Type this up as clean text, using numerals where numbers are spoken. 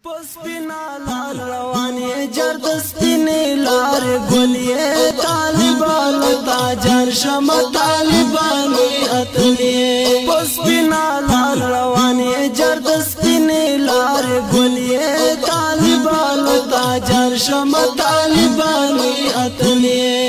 پسپینا لار روانی جرد سپینی لار گلی طالبان تاجر شم طالبانی اتلی پسپینا لار روانی جرد سپینی لار گلی طالبان تاجر شم طالبانی اتلی